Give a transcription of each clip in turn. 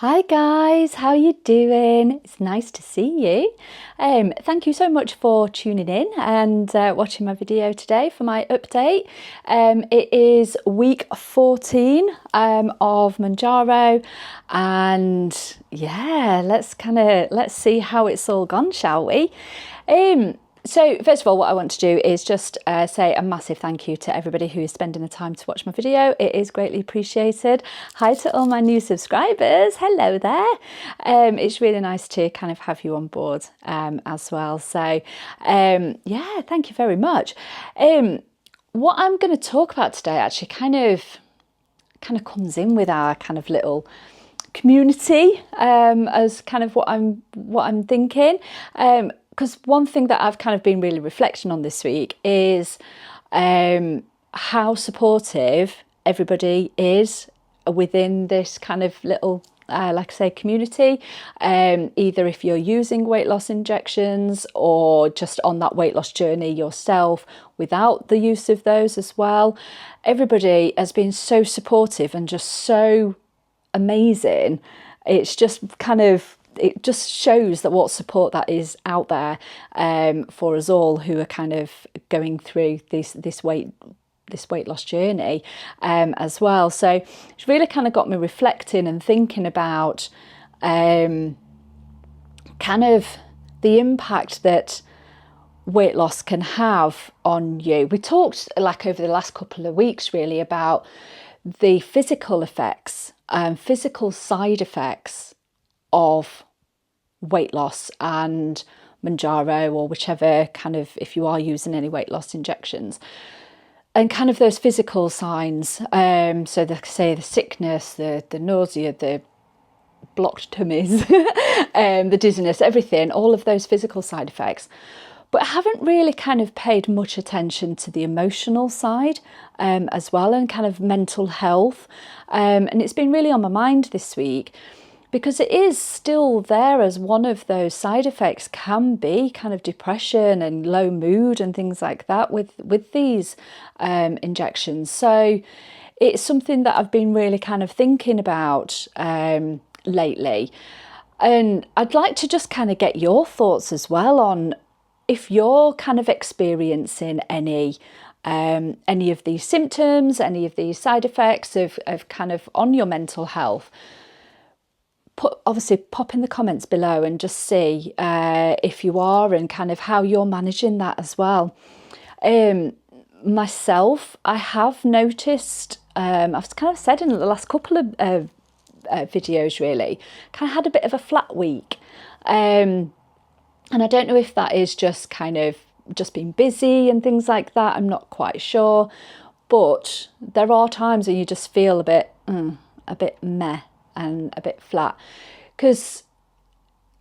Hi guys, how you doing? It's nice to see you. Thank you so much for tuning in and watching my video today for my update. It is week 14 of Mounjaro, and yeah, let's see how it's all gone, shall we? So first of all, what I want to do is just say a massive thank you to everybody who is spending the time to watch my video. It is greatly appreciated. Hi to all my new subscribers. Hello there. It's really nice to kind of have you on board as well. So yeah, thank you very much. What I'm going to talk about today actually kind of comes in with our kind of little community as kind of what I'm thinking. Because one thing that I've kind of been really reflecting on this week is how supportive everybody is within this kind of little, like I say, community. Either if you're using weight loss injections or just on that weight loss journey yourself without the use of those as well. Everybody has been so supportive and just so amazing. It's just it just shows that what support that is out there for us all who are kind of going through this weight loss journey as well. So it's really kind of got me reflecting and thinking about kind of the impact that weight loss can have on you. We talked like over the last couple of weeks really about the physical effects, physical side effects of weight loss and Mounjaro, or whichever kind of, if you are using any weight loss injections, and kind of those physical signs. So the sickness, the nausea, the blocked tummies, the dizziness, everything, all of those physical side effects. But I haven't really kind of paid much attention to the emotional side as well, and kind of mental health. And it's been really on my mind this week, because it is still there as one of those side effects can be kind of depression and low mood and things like that with these injections. So it's something that I've been really kind of thinking about lately. And I'd like to just kind of get your thoughts as well on if you're kind of experiencing any of these symptoms, any of these side effects of kind of on your mental health. Obviously pop in the comments below and just see if you are, and kind of how you're managing that as well. Myself, I have noticed, I've kind of said in the last couple of videos really, kind of had a bit of a flat week. And I don't know if that is just kind of just being busy and things like that. I'm not quite sure. But there are times when you just feel a bit meh and a bit flat. Because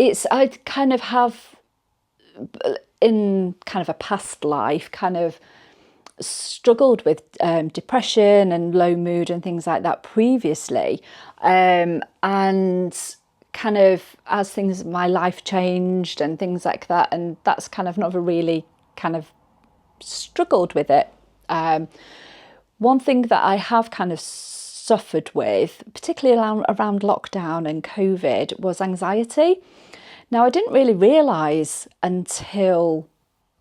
I kind of have, in kind of a past life, kind of struggled with depression and low mood and things like that previously. And kind of as my life changed and things like that, and that's kind of never really kind of struggled with it. One thing that I have kind of suffered with, particularly around lockdown and COVID, was anxiety. Now, I didn't really realise until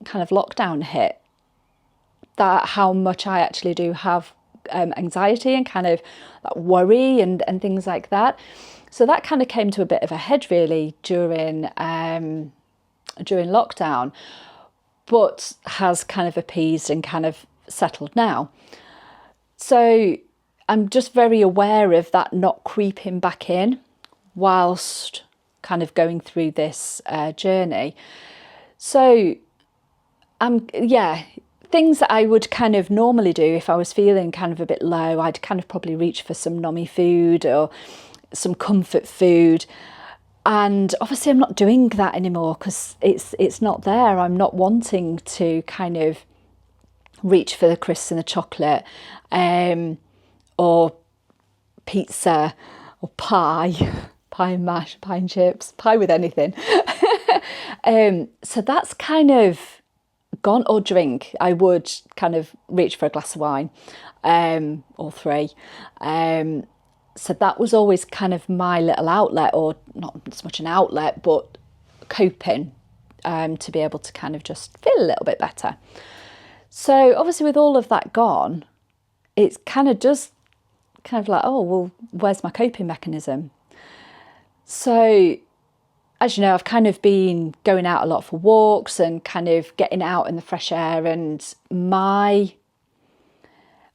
kind of lockdown hit that how much I actually do have anxiety and kind of that worry and things like that. So that kind of came to a bit of a head really during lockdown, but has kind of appeased and kind of settled now. So I'm just very aware of that not creeping back in whilst kind of going through this journey. So things that I would kind of normally do if I was feeling kind of a bit low, I'd kind of probably reach for some nummy food or some comfort food. And obviously I'm not doing that anymore because it's not there. I'm not wanting to kind of reach for the crisps and the chocolate, or pizza or pie and mash, pie and chips, pie with anything. So that's kind of gone. Or drink, I would kind of reach for a glass of wine or three. So that was always kind of my little outlet, or not so much an outlet, but coping, to be able to kind of just feel a little bit better. So obviously with all of that gone, it's kind of just kind of like, oh, well, where's my coping mechanism? So as you know, I've kind of been going out a lot for walks and kind of getting out in the fresh air, and my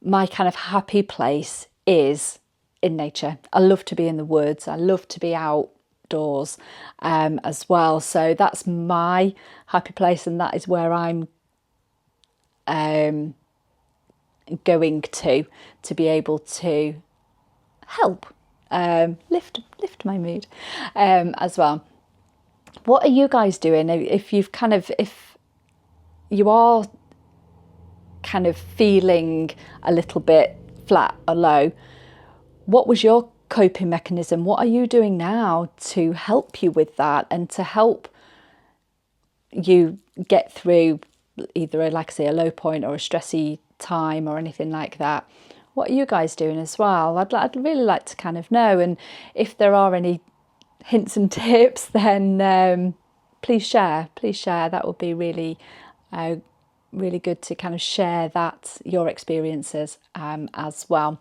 kind of happy place is in nature. I love to be in the woods. I love to be outdoors as well. So that's my happy place, and that is where I'm going to be able to help lift my mood as well. What are you guys doing? If you are kind of feeling a little bit flat or low, what was your coping mechanism? What are you doing now to help you with that, and to help you get through either, like I say, a low point or a stressy time or anything like that? What are you guys doing as well? I'd really like to kind of know, and if there are any hints and tips, then please share. That would be really really good to kind of share your experiences as well.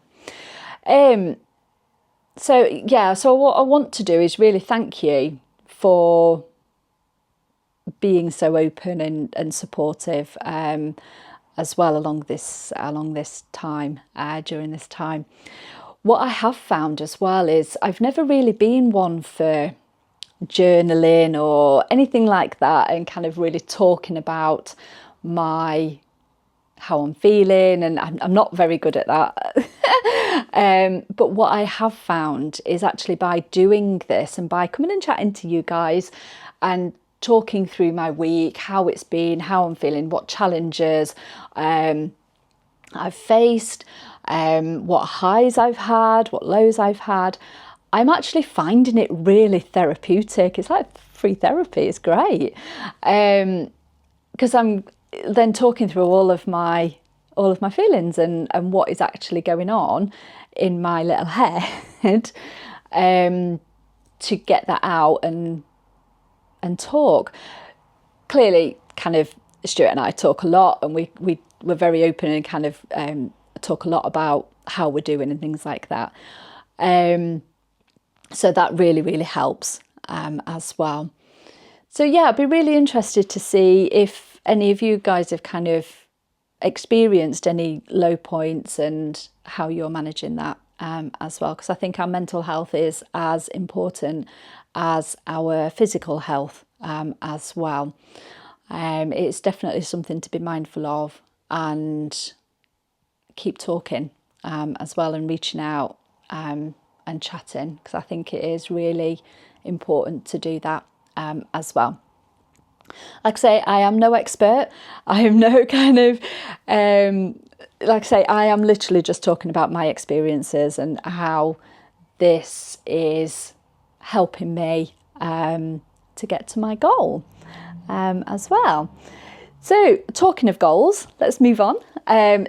So what I want to do is really thank you for being so open and supportive as well along this time, during this time. What I have found as well is I've never really been one for journaling or anything like that, and kind of really talking about how I'm feeling, and I'm not very good at that. But what I have found is actually by doing this and by coming and chatting to you guys and talking through my week, how it's been, how I'm feeling, what challenges I've faced, what highs I've had, what lows I've had, I'm actually finding it really therapeutic. It's like free therapy. It's great, because I'm then talking through all of my feelings and what is actually going on in my little head, to get that out and talk. Clearly, kind of Stuart and I talk a lot, and we're very open and kind of talk a lot about how we're doing and things like that. So that really, really helps as well. So yeah, I'd be really interested to see if any of you guys have kind of experienced any low points and how you're managing that as well, because I think our mental health is as important as our physical health as well. It's definitely something to be mindful of, and keep talking as well, and reaching out and chatting, because I think it is really important to do that as well. Like I say, I am no expert. I am no kind of, like I say, I am literally just talking about my experiences and how this is helping me to get to my goal as well. So talking of goals, let's move on.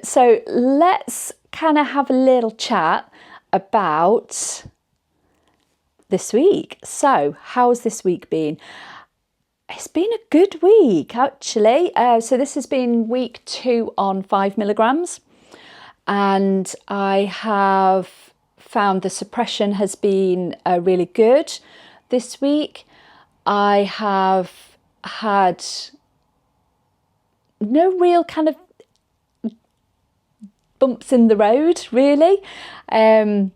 So let's kind of have a little chat about this week. So how's this week been? It's been a good week, actually. So this has been week 2 on 5 milligrams, and I have found the suppression has been really good this week. I have had no real kind of bumps in the road, really. I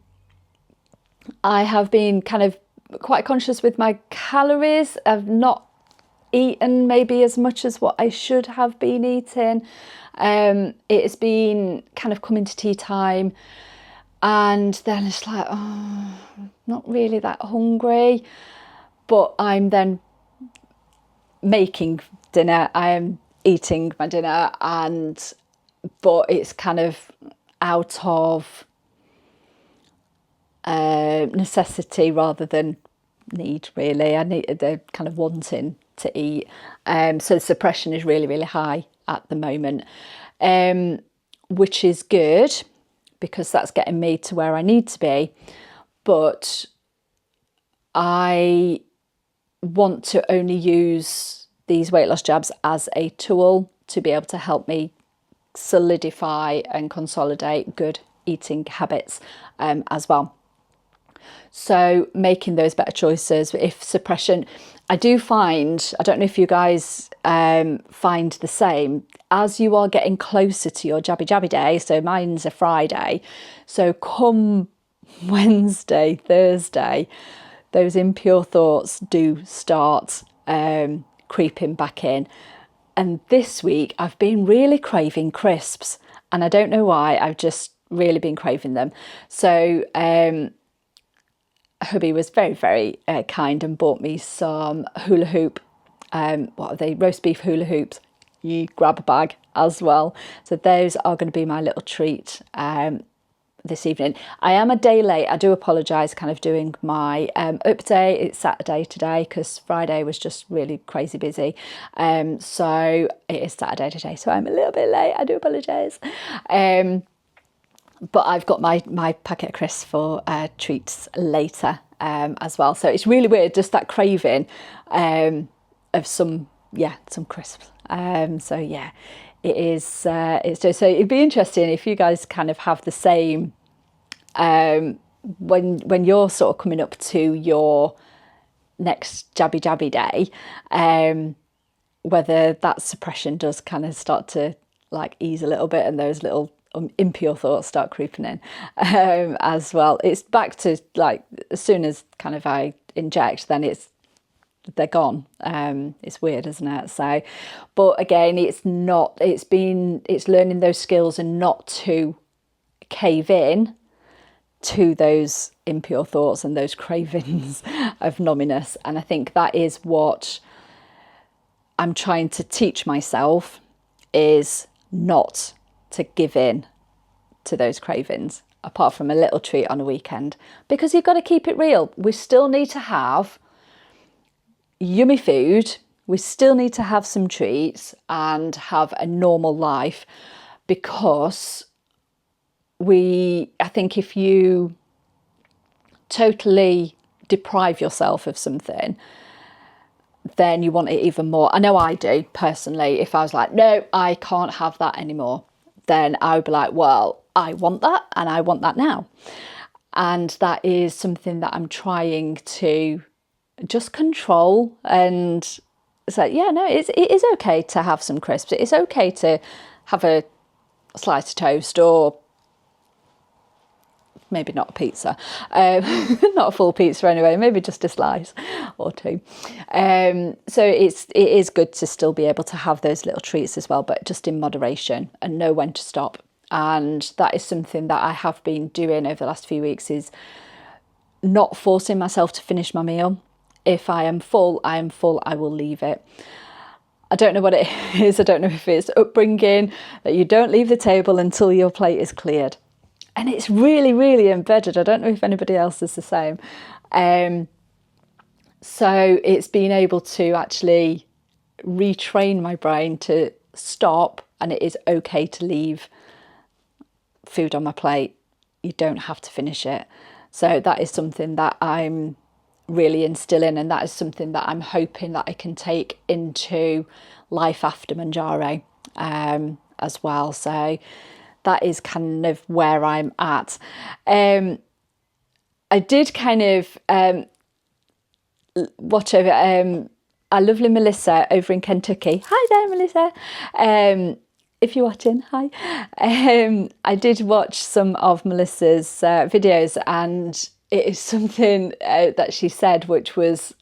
have been kind of quite conscious with my calories. I've not eaten maybe as much as what I should have been eating. It has been kind of coming to tea time, and then it's like, oh, not really that hungry, but I'm then making dinner. I am eating my dinner, but it's kind of out of necessity rather than need, really. They're kind of wanting to eat. So the suppression is really, really high at the moment, which is good because that's getting me to where I need to be. but I want to only use these weight loss jabs as a tool to be able to help me solidify and consolidate good eating habits as well. So making those better choices. If suppression, I do find, I don't know if you guys find the same, as you are getting closer to your jabby day, so mine's a Friday, so come Wednesday, Thursday, those impure thoughts do start creeping back in. And this week I've been really craving crisps, and I don't know why, I've just really been craving them. So hubby was very, very kind and bought me some hula hoop, what are they, roast beef hula hoops. You grab a bag as well. So those are going to be my little treat this evening. I am a day late. I do apologise kind of doing my update. It's Saturday today because Friday was just really crazy busy. So it is Saturday today, so I'm a little bit late. I do apologise. But I've got my packet of crisps for treats later as well. So it's really weird, just that craving of some crisps. So yeah, it is. So it'd be interesting if you guys kind of have the same when you're sort of coming up to your next jabby day, whether that suppression does kind of start to like ease a little bit and those little impure thoughts start creeping in as well. It's back to like as soon as kind of I inject, then they're gone. It's weird, isn't it? So, but again, it's learning those skills and not to cave in to those impure thoughts and those cravings of numminess. And I think that is what I'm trying to teach myself, is not to give in to those cravings, apart from a little treat on a weekend, because you've got to keep it real. We still need to have yummy food, we still need to have some treats and have a normal life, because I think if you totally deprive yourself of something, then you want it even more. I know I do personally. If I was like, no, I can't have that anymore, then I would be like, well, I want that and I want that now. And that is something that I'm trying to just control and say, yeah, no, it is okay to have some crisps. It's okay to have a slice of toast, or maybe not a pizza, not a full pizza anyway, maybe just a slice or two. So it is good to still be able to have those little treats as well, but just in moderation and know when to stop. And that is something that I have been doing over the last few weeks, is not forcing myself to finish my meal. If I am full, I am full, I will leave it. I don't know what it is. I don't know if it's upbringing, that you don't leave the table until your plate is cleared. And it's really, really embedded. I don't know if anybody else is the same. So it's being able to actually retrain my brain to stop, and it is okay to leave food on my plate. You don't have to finish it. So that is something that I'm really instilling, and that is something that I'm hoping that I can take into life after Mounjaro as well. So that is kind of where I'm at. I did kind of watch over our lovely Melissa over in Kentucky. Hi there, Melissa. If you're watching, hi. I did watch some of Melissa's videos, and it is something that she said, which was,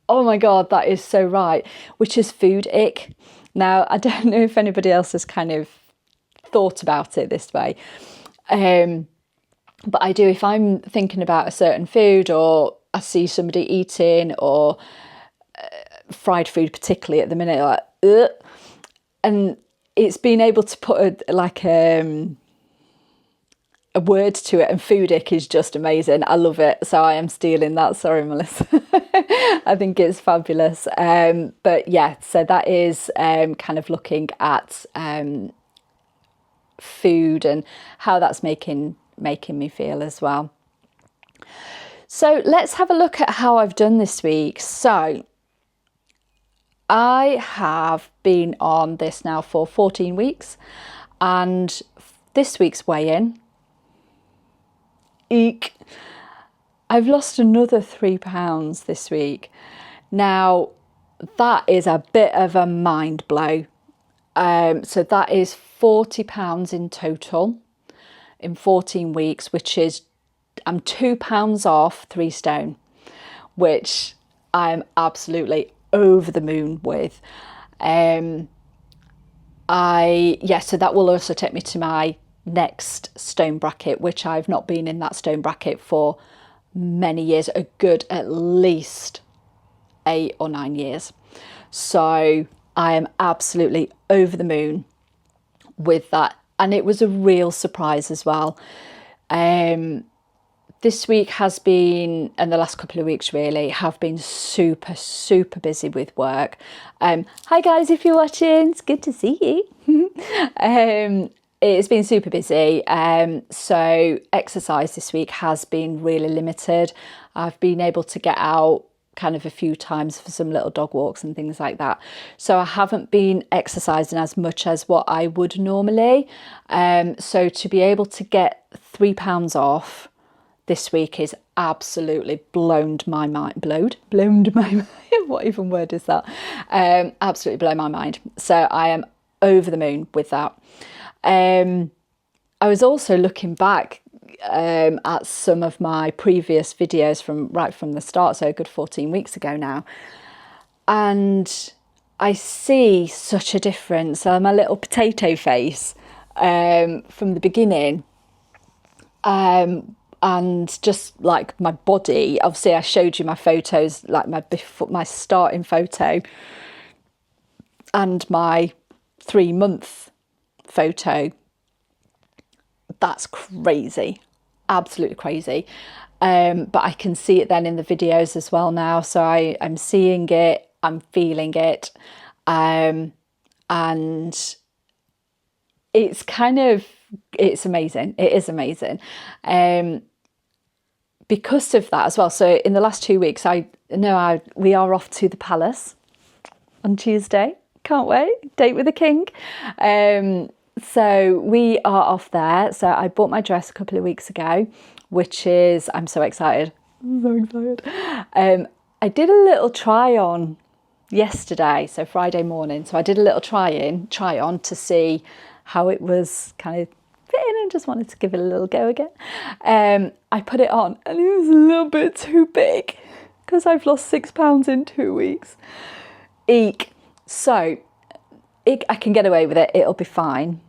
oh my God, that is so right, which is food ick. Now, I don't know if anybody else has kind of thought about it this way. But I do, if I'm thinking about a certain food, or I see somebody eating, or fried food particularly at the minute, like, ugh. And it's being able to put a word to it, and food ick is just amazing. I love it. So I am stealing that. Sorry, Melissa. I think it's fabulous. But yeah, so that is kind of looking at food and how that's making me feel as well. So let's have a look at how I've done this week. So I have been on this now for 14 weeks, and this week's weigh-in, eek, I've lost another £3 this week. Now that is a bit of a mind blow. So that is £40 in total in 14 weeks, which is, I'm £2 off 3 stone, which I'm absolutely over the moon with. So that will also take me to my next stone bracket, which I've not been in that stone bracket for many years, a good at least 8 or 9 years. So I am absolutely over the moon with that, and it was a real surprise as well. This week has been, and the last couple of weeks really, have been super busy with work. Hi guys, if you're watching, it's good to see you. It's been super busy, so exercise this week has been really limited. I've been able to get out kind of a few times for some little dog walks and things like that, so I haven't been exercising as much as what I would normally. So to be able to get £3 off this week is absolutely blown my mind. What even word is that? Absolutely blown my mind. So I am over the moon with that. I was also looking back at some of my previous videos from right from the start, so a good 14 weeks ago now, and I see such a difference. My little potato face from the beginning, and just like my body. Obviously I showed you my photos, like my starting photo and my 3-month photo. That's crazy, absolutely crazy. But I can see it then in the videos as well now, so I'm seeing it, I'm feeling it, and it's amazing. It is amazing. Because of that as well. So in the last 2 weeks, we are off to the palace on Tuesday. Can't wait. Date with the king. So we are off there. So I bought my dress a couple of weeks ago, which is, I'm so excited. I did a little try on yesterday, so Friday morning. So I did a little try on to see how it was kind of fitting, and just wanted to give it a little go again. I put it on and it was a little bit too big because I've lost £6 in 2 weeks. Eek. So I can get away with it, it'll be fine,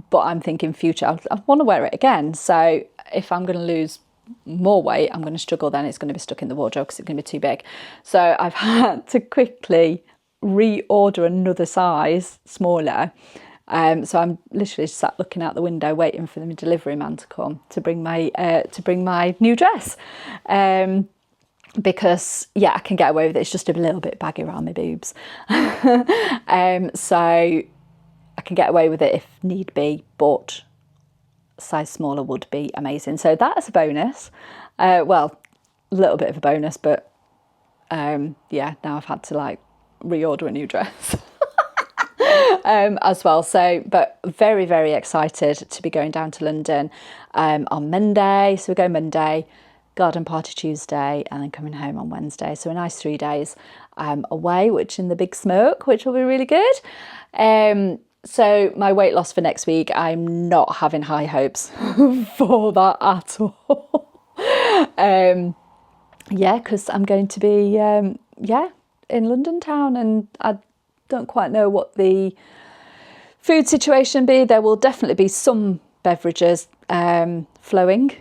but I'm thinking future, I want to wear it again. So if I'm going to lose more weight, I'm going to struggle, then it's going to be stuck in the wardrobe because it's going to be too big. So I've had to quickly reorder another size smaller. So I'm literally sat looking out the window waiting for the delivery man to come to bring my new dress. Because yeah, I can get away with it. It's just a little bit baggy around my boobs. So I can get away with it if need be, but a size smaller would be amazing. So that's a bonus. Well, a little bit of a bonus, but yeah, now I've had to like reorder a new dress. As well. So, but very excited to be going down to London on Monday. So we go Monday, garden party Tuesday, and then coming home on Wednesday. So a nice 3 days away, which in the big smoke, which will be really good. So my weight loss for next week, I'm not having high hopes for that at all. Yeah, because I'm going to be in London town, and I don't quite know what the food situation be. There will definitely be some beverages flowing.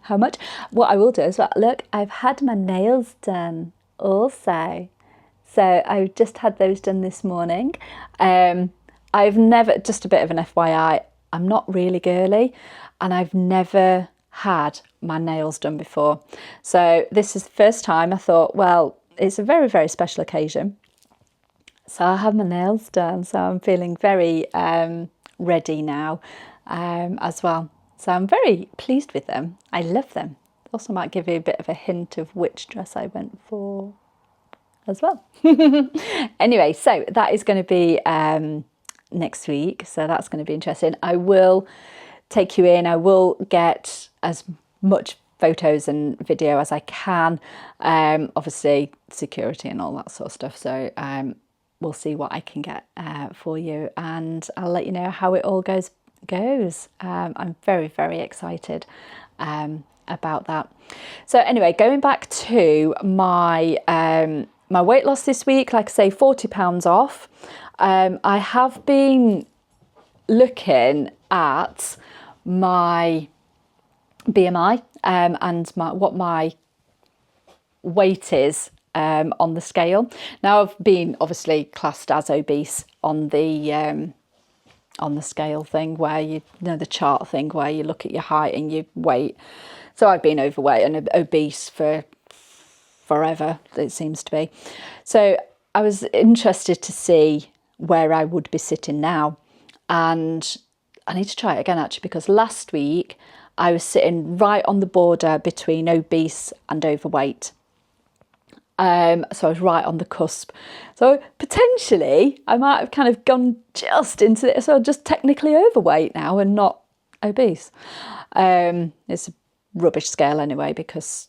How much? What I will do is, look, I've had my nails done also. So I've just had those done this morning. I've never, just a bit of an FYI, I'm not really girly, and I've never had my nails done before. So this is the first time. I thought, well, it's a very special occasion. So I have my nails done, so I'm feeling very ready now as well. So I'm very pleased with them. I love them. Also might give you a bit of a hint of which dress I went for as well. Anyway, so that is going to be next week, so that's going to be interesting. I will take you in. I will get as much photos and video as I can, obviously security and all that sort of stuff, so we'll see what I can get for you, and I'll let you know how it all goes. I'm very, very excited about that. So anyway, going back to my my weight loss this week, like I say, 40 pounds off. I have been looking at my BMI and what my weight is on the scale. Now, I've been obviously classed as obese on the scale thing, where you know, the chart thing where you look at your height and your weight. So I've been overweight and obese for forever, it seems to be. So I was interested to see where I would be sitting now, and I need to try it again actually, because last week I was sitting right on the border between obese and overweight. So I was right on the cusp. So potentially I might have kind of gone just into it, so just technically overweight now and not obese. It's a rubbish scale anyway, because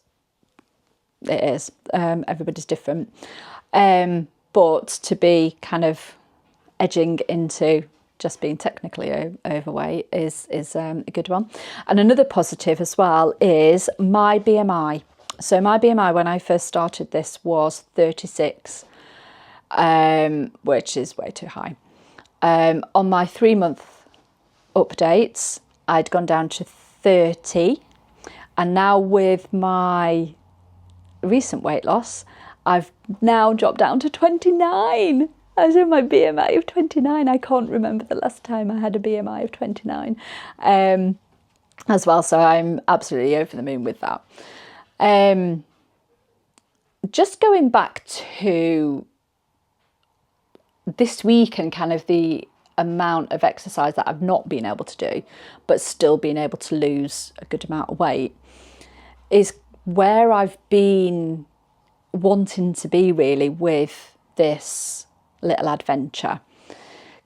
it is. Everybody's different. But to be kind of edging into just being technically overweight is a good one. And another positive as well is my BMI. So my BMI when I first started this was 36, which is way too high. On my 3-month updates, I'd gone down to 30. And now with my recent weight loss, I've now dropped down to 29. I was in my BMI of 29. I can't remember the last time I had a BMI of 29 as well. So I'm absolutely over the moon with that. Just going back to this week and kind of the amount of exercise that I've not been able to do, but still being able to lose a good amount of weight, is where I've been wanting to be really with this little adventure.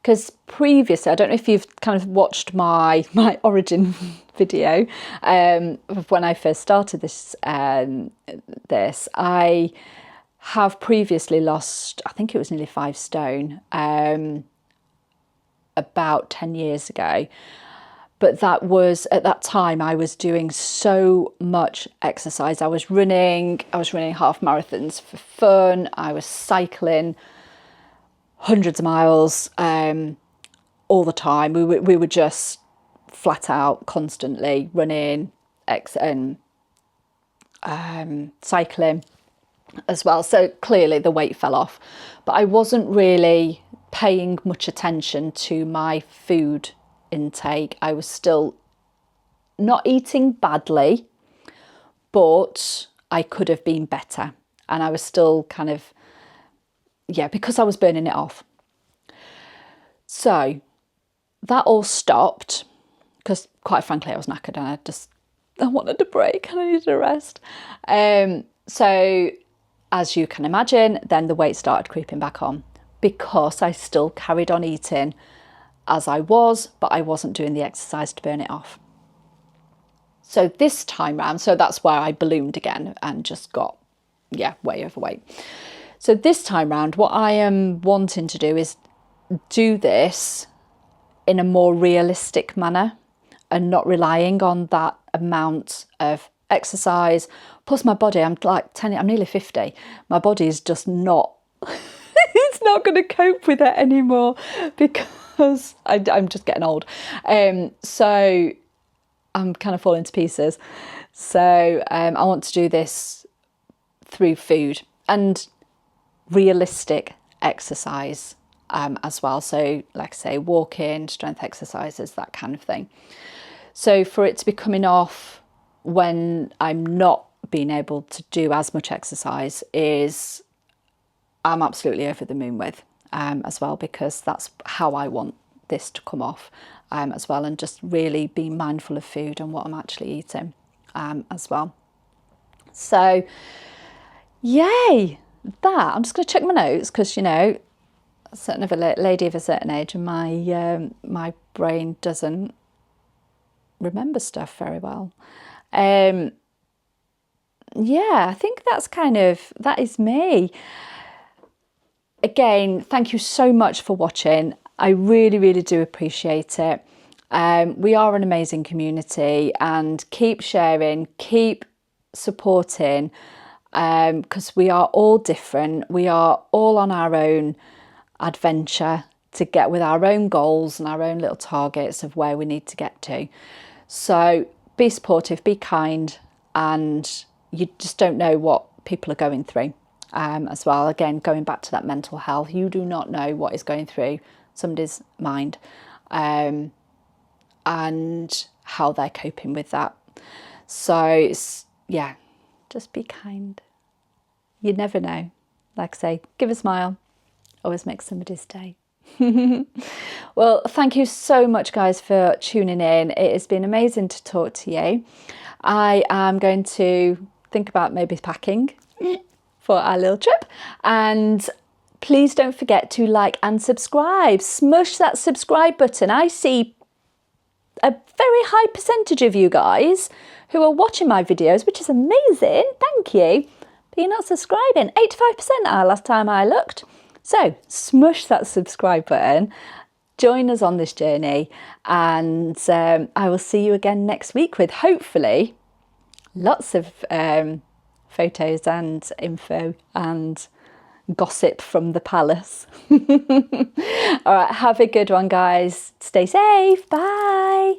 Because previously, I don't know if you've kind of watched my origin video of when I first started this, I have previously lost, I think it was nearly 5 stone about 10 years ago. But that was, at that time, I was doing so much exercise. I was running half marathons for fun. I was cycling hundreds of miles all the time. We were just flat out constantly running and cycling as well. So clearly the weight fell off, but I wasn't really paying much attention to my food intake. I was still not eating badly, but I could have been better, and I was still kind of, because I was burning it off. So that all stopped because, quite frankly, I was knackered and I wanted a break and I needed a rest. So as you can imagine, then the weight started creeping back on, because I still carried on eating as I was, but I wasn't doing the exercise to burn it off. So this time round, so that's where I ballooned again and just got, way overweight. So this time round, what I am wanting to do is do this in a more realistic manner and not relying on that amount of exercise. Plus my body, I'm nearly 50. My body is just not, it's not going to cope with it anymore, because I'm just getting old. So I'm kind of falling to pieces. So I want to do this through food and realistic exercise as well. So like I say, walking, strength exercises, that kind of thing. So for it to be coming off when I'm not being able to do as much exercise I'm absolutely over the moon with as well, because that's how I want this to come off as well, and just really be mindful of food and what I'm actually eating as well. So yay, that. I'm just going to check my notes because, you know, a certain of a lady of a certain age and my brain doesn't remember stuff very well. Yeah, I think that's that is me. Again, thank you so much for watching. I really, really do appreciate it. We are an amazing community, and keep sharing, keep supporting, because we are all different. We are all on our own adventure to get with our own goals and our own little targets of where we need to get to. So be supportive, be kind, and you just don't know what people are going through as well. Again, going back to that mental health, you do not know what is going through somebody's mind and how they're coping with that. So yeah, just be kind. You never know. Like I say, give a smile, always makes somebody's day. Well, thank you so much, guys, for tuning in. It has been amazing to talk to you. I am going to think about maybe packing for our little trip, and please don't forget to like and subscribe. Smush that subscribe button. I see a very high percentage of you guys who are watching my videos, which is amazing. Thank you. But you're not subscribing. 85% are last time I looked. So smush that subscribe button. Join us on this journey, and I will see you again next week with hopefully lots of photos and info and gossip from the palace. All right, have a good one, guys. Stay safe. Bye.